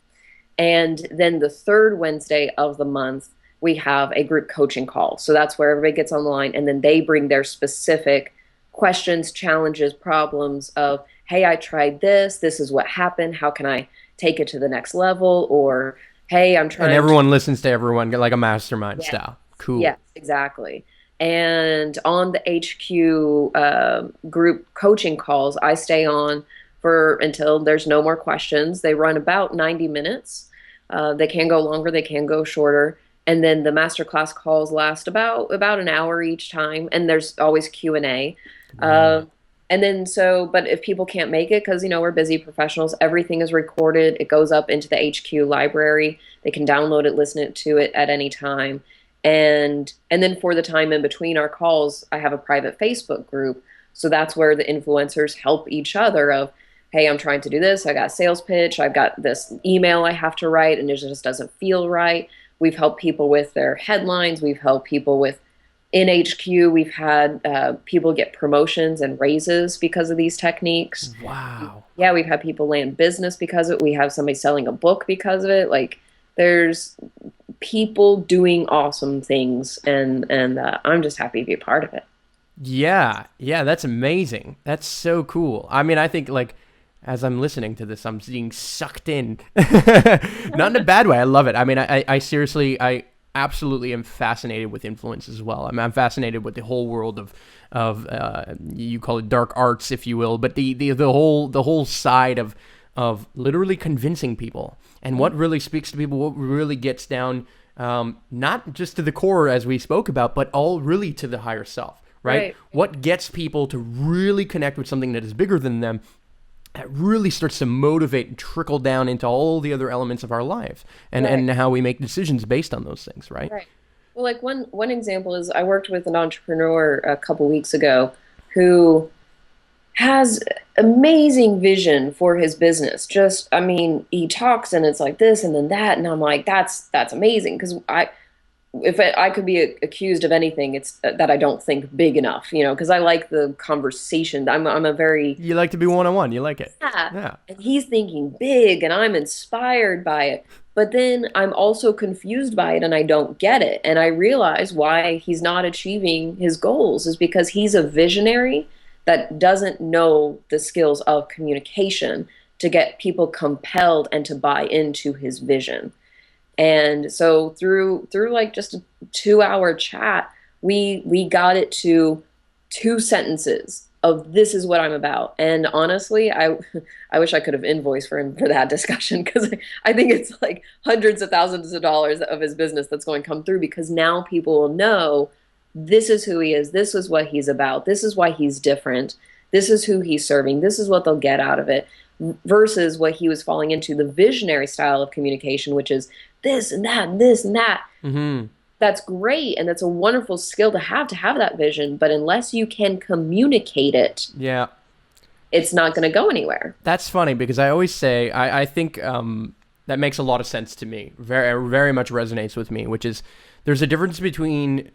Speaker 3: And then the third Wednesday of the month, we have a group coaching call. So that's where everybody gets on the line and then they bring their specific questions, challenges, problems of, hey, I tried this. This is what happened. How can I take it to the next level? Or, hey, I'm
Speaker 2: And
Speaker 3: trying to.
Speaker 2: everyone listens to everyone like a mastermind
Speaker 3: Yeah.
Speaker 2: style. Cool.
Speaker 3: Yes, exactly. And on the HQ group coaching calls, I stay on for until there's no more questions. They run about 90 minutes. They can go longer, they can go shorter. And then the masterclass calls last about an hour each time, and there's always Q&A.
Speaker 2: Wow.
Speaker 3: And then but if people can't make it, because we're busy professionals, everything is recorded. It goes up into the HQ library. They can download it, listen to it at any time. And then for the time in between our calls, I have a private Facebook group. So that's where the influencers help each other of, hey, I'm trying to do this. I got a sales pitch. I've got this email I have to write, and it just doesn't feel right. We've helped people with their headlines. We've helped people with in HQ. We've had people get promotions and raises because of these techniques.
Speaker 2: Wow.
Speaker 3: Yeah, we've had people land business because of it. We have somebody selling a book because of it. Like, there's people doing awesome things, and I'm just happy to be a part of it.
Speaker 2: Yeah, yeah, that's amazing. That's so cool. I mean, I think like as I'm listening to this, I'm being sucked in. Not in a bad way. I love it. I mean, I seriously, I absolutely am fascinated with influence as well. I mean, I'm fascinated with the whole world of you call it dark arts, if you will, but the whole side of literally convincing people and what really speaks to people, what really gets down, not just to the core as we spoke about, but all really to the higher self. Right?
Speaker 3: Right.
Speaker 2: What gets people to really connect with something that is bigger than them, that really starts to motivate and trickle down into all the other elements of our life and
Speaker 3: Right.
Speaker 2: how we make decisions based on those things, right?
Speaker 3: Right. Well, like one example is I worked with an entrepreneur a couple weeks ago who has amazing vision for his business. Just, I mean, he talks and it's like this and then that, and I'm like, that's amazing because if I could be accused of anything, it's that I don't think big enough, because I like the conversation. I'm a very,
Speaker 2: You like to be one-on-one. You like it.
Speaker 3: yeah,
Speaker 2: Yeah.
Speaker 3: and he's thinking big, and I'm inspired by it. But then I'm also confused by it, and I don't get it. And I realize why he's not achieving his goals is because he's a visionary that doesn't know the skills of communication to get people compelled and to buy into his vision. And so through like just a 2 hour chat, we got it to 2 sentences of this is what I'm about. And honestly, I wish I could have invoiced for him for that discussion because I think it's like hundreds of thousands of dollars of his business that's going to come through because now people will know this is who he is, this is what he's about, this is why he's different, this is who he's serving, this is what they'll get out of it versus what he was falling into, the visionary style of communication, which is this and that and this and that.
Speaker 2: Mm-hmm.
Speaker 3: That's great and that's a wonderful skill to have that vision, but unless you can communicate it,
Speaker 2: Yeah.
Speaker 3: it's not going to go anywhere.
Speaker 2: That's funny because I always say, I think that makes a lot of sense to me. Very, very much resonates with me, which is there's a difference between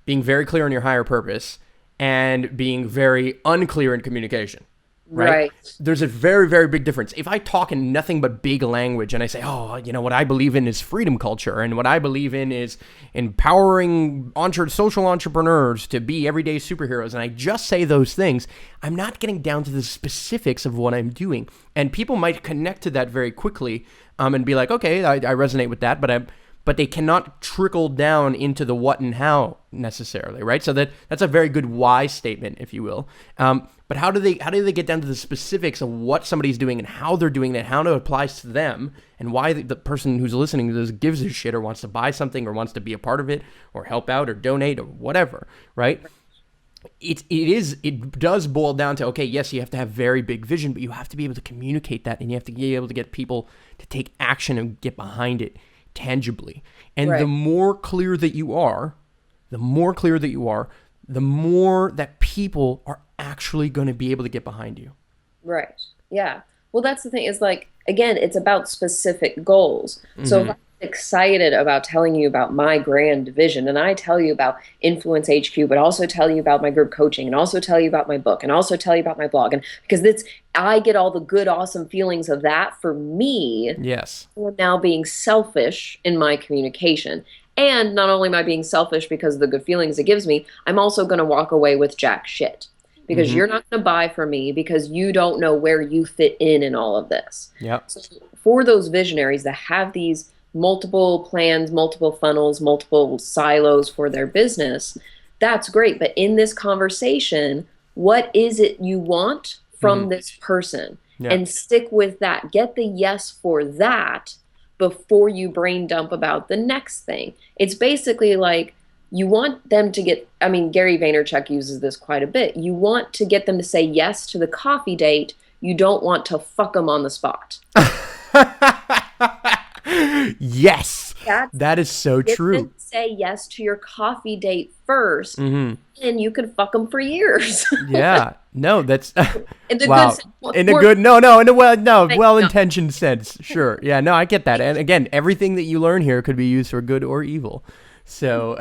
Speaker 2: being very clear on your higher purpose and being very unclear in communication. Right?
Speaker 3: Right.
Speaker 2: There's a very, very big difference. If I talk in nothing but big language and I say, oh, what I believe in is freedom culture and what I believe in is empowering social entrepreneurs to be everyday superheroes, and I just say those things, I'm not getting down to the specifics of what I'm doing. And people might connect to that very quickly and be like, okay, I resonate with that, but they cannot trickle down into the what and how necessarily, right? So that's a very good why statement, if you will. But how do they get down to the specifics of what somebody's doing and how they're doing it, how it applies to them, and why the person who's listening to this gives a shit or wants to buy something or wants to be a part of it or help out or donate or whatever, right? It does boil down to, okay, yes, you have to have very big vision, but you have to be able to communicate that, and you have to be able to get people to take action and get behind it tangibly. And the more clear that you are, the more that people are actually going to be able to get behind you.
Speaker 3: Right. Yeah. Well, that's the thing is like, again, it's about specific goals. So if I'm excited about telling you about my grand vision, and I tell you about Influence HQ, but also tell you about my group coaching, and also tell you about my book, and also tell you about my blog, and because I get all the good, awesome feelings of that for me.
Speaker 2: Yes.
Speaker 3: I'm now being selfish in my communication. And not only am I being selfish because of the good feelings it gives me, I'm also going to walk away with jack shit. Because you're not going to buy from me because you don't know where you fit in all of this.
Speaker 2: Yep.
Speaker 3: So for those visionaries that have these multiple plans, multiple funnels, multiple silos for their business, that's great. But in this conversation, what is it you want from this person?
Speaker 2: Yeah.
Speaker 3: And stick with that. Get the yes for that before you brain dump about the next thing. It's basically like, you want them to get, I mean, Gary Vaynerchuk uses this quite a bit. You want to get them to say yes to the coffee date. You don't want to fuck them on the spot.
Speaker 2: Yes. That is so true.
Speaker 3: Get them to say yes to your coffee date first, and you can fuck them for years.
Speaker 2: Yeah. No, that's
Speaker 3: in the
Speaker 2: wow.
Speaker 3: good sense.
Speaker 2: In a good, no, in a well-intentioned sense. Sure. Yeah, no, I get that. And again, everything that you learn here could be used for good or evil. So,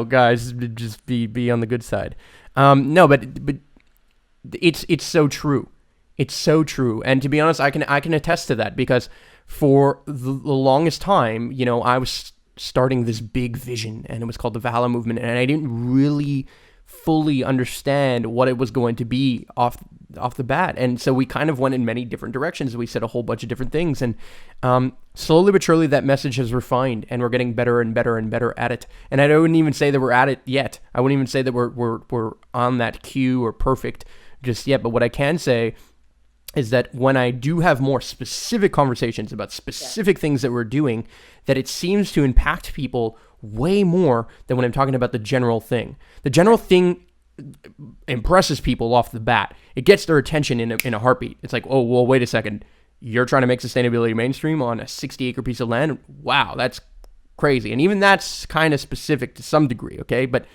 Speaker 2: guys, just be on the good side. No, but it's so true. It's so true. And to be honest, I can attest to that because for the longest time, I was starting this big vision and it was called the Valhalla movement. And I didn't really fully understand what it was going to be off the bat. And so we kind of went in many different directions. We said a whole bunch of different things. And slowly but surely that message has refined and we're getting better and better and better at it. And I wouldn't even say that we're at it yet. I wouldn't even say that we're on that cue or perfect just yet. But what I can say is that when I do have more specific conversations about specific things that we're doing, that it seems to impact people way more than when I'm talking about the general thing. The general thing impresses people off the bat. It gets their attention in a heartbeat. It's like, oh, well, wait a second. You're trying to make sustainability mainstream on a 60-acre piece of land? Wow, that's crazy. And even that's kind of specific to some degree, okay? But,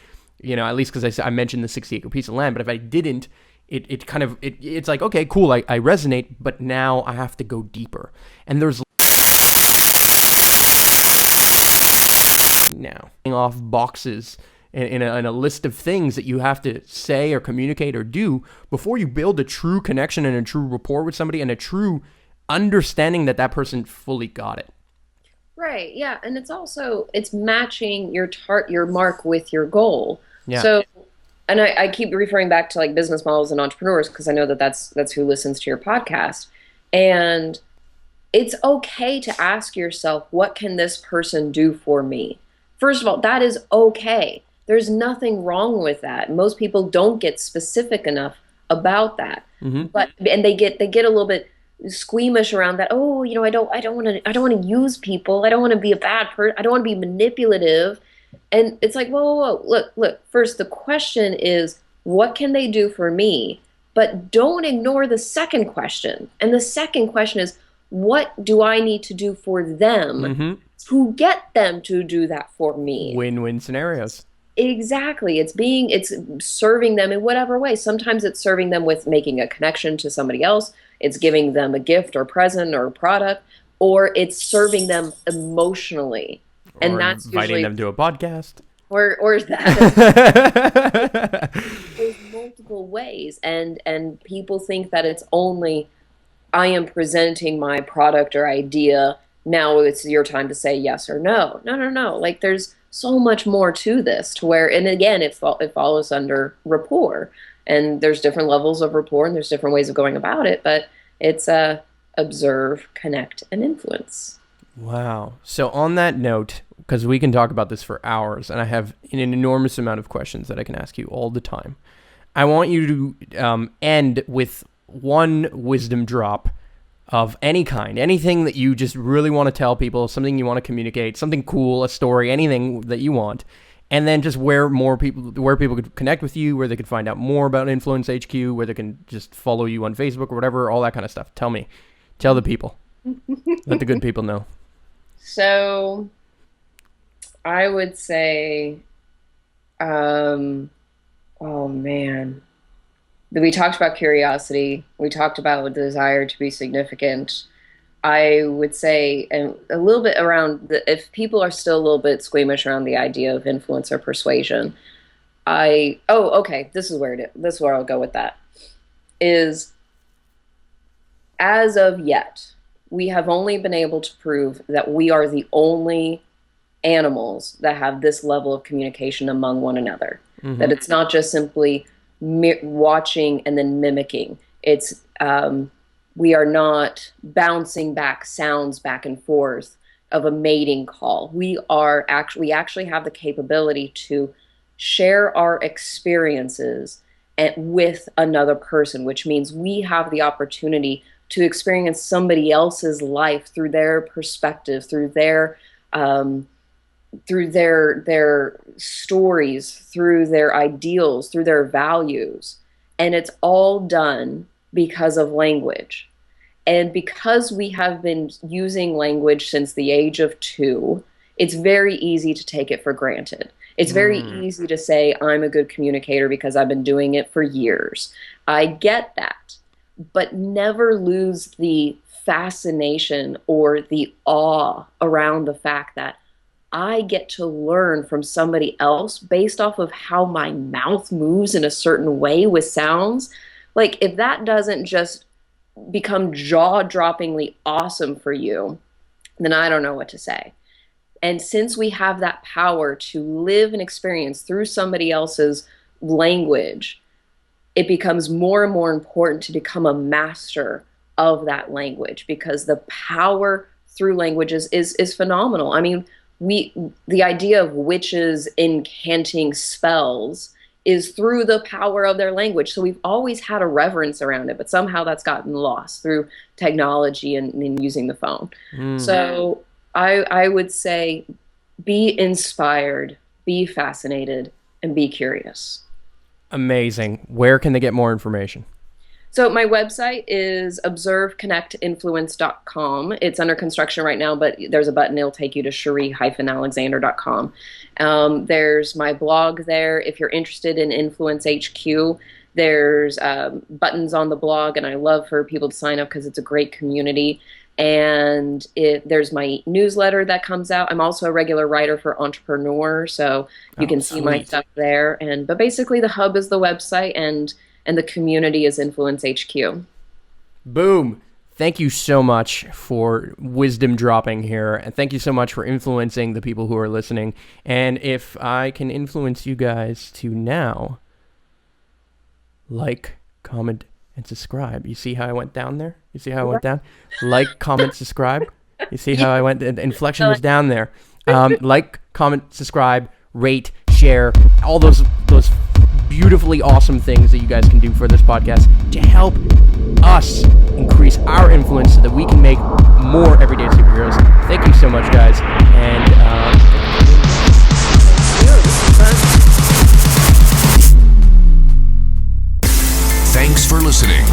Speaker 2: at least because I mentioned the 60-acre piece of land. But if I didn't, it's like, okay, cool, I resonate, but now I have to go deeper. And there's now off boxes in a list of things that you have to say or communicate or do before you build a true connection and a true rapport with somebody and a true understanding that person fully got it.
Speaker 3: Right. Yeah. And it's matching your mark with your goal.
Speaker 2: Yeah.
Speaker 3: So, and I keep referring back to like business models and entrepreneurs because I know that's who listens to your podcast. And it's okay to ask yourself, what can this person do for me? First of all, that is okay. There's nothing wrong with that. Most people don't get specific enough about that. And they get a little bit squeamish around that. Oh, I don't want to use people. I don't want to be a bad person. I don't want to be manipulative. And it's like, whoa, look. First, the question is, what can they do for me? But don't ignore the second question. And the second question is, what do I need to do for them to get them to do that for me?
Speaker 2: Win-win scenarios.
Speaker 3: Exactly. It's serving them in whatever way. Sometimes it's serving them with making a connection to somebody else. It's giving them a gift or present or product, or it's serving them emotionally. And that's
Speaker 2: inviting
Speaker 3: usually
Speaker 2: them to a podcast.
Speaker 3: Or that. There's multiple ways. And people think that it's only, I am presenting my product or idea. Now it's your time to say yes or no. No. Like there's so much more to this to where, and again, it follows under rapport. And there's different levels of rapport and there's different ways of going about it. But it's observe, connect, and influence.
Speaker 2: Wow. So on that note, because we can talk about this for hours, and I have an enormous amount of questions that I can ask you all the time. I want you to end with one wisdom drop of any kind, anything that you just really want to tell people, something you want to communicate, something cool, a story, anything that you want, and then just where people could connect with you, where they could find out more about Influence HQ, where they can just follow you on Facebook or whatever, all that kind of stuff. Tell the people, let the good people know.
Speaker 3: So I would say, oh man. We talked about curiosity. We talked about the desire to be significant. I would say, and a little bit around, if people are still a little bit squeamish around the idea of influence or persuasion, this is where I'll go with that, is as of yet, we have only been able to prove that we are the only animals that have this level of communication among one another. Mm-hmm. That it's not just simply watching and then mimicking. It's we are not bouncing back sounds back and forth of a mating call. We actually have the capability to share our experiences with another person, which means we have the opportunity to experience somebody else's life through their perspective, through their stories, through their ideals, through their values. And it's all done because of language. And because we have been using language since the age of 2, it's very easy to take it for granted. It's very easy to say, I'm a good communicator because I've been doing it for years. I get that, but never lose the fascination or the awe around the fact that I get to learn from somebody else based off of how my mouth moves in a certain way with sounds. Like, if that doesn't just become jaw-droppingly awesome for you, then I don't know what to say. And since we have that power to live and experience through somebody else's language, it becomes more and more important to become a master of that language, because the power through languages is phenomenal. I mean, the idea of witches incanting spells is through the power of their language. So we've always had a reverence around it, but somehow that's gotten lost through technology and using the phone. So I would say, be inspired, be fascinated, and be curious.
Speaker 2: Amazing. Where can they get more information?
Speaker 3: So my website is observeconnectinfluence.com. It's under construction right now, but there's a button. It'll take you to Sharí-Alexander.com. There's my blog there. If you're interested in Influence HQ, there's buttons on the blog, and I love for people to sign up because it's a great community. And there's my newsletter that comes out. I'm also a regular writer for Entrepreneur, so you can see my stuff there. But basically, the hub is the website, and the community is Influence HQ.
Speaker 2: Boom. Thank you so much for wisdom dropping here, and thank you so much for influencing the people who are listening. And if I can influence you guys to now like, comment, and subscribe. You see how I went down there? You see how I went down? Like, comment, subscribe. You see how I went? The inflection was down there. Like, comment, subscribe, rate, share, all those beautifully awesome things that you guys can do for this podcast to help us increase our influence so that we can make more everyday superheroes. Thank you so much, guys. And
Speaker 1: thanks for listening.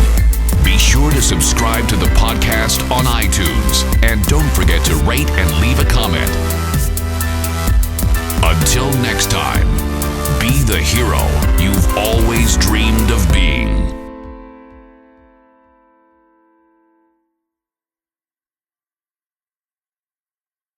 Speaker 1: Be sure to subscribe to the podcast on iTunes, and don't forget to rate and leave a comment.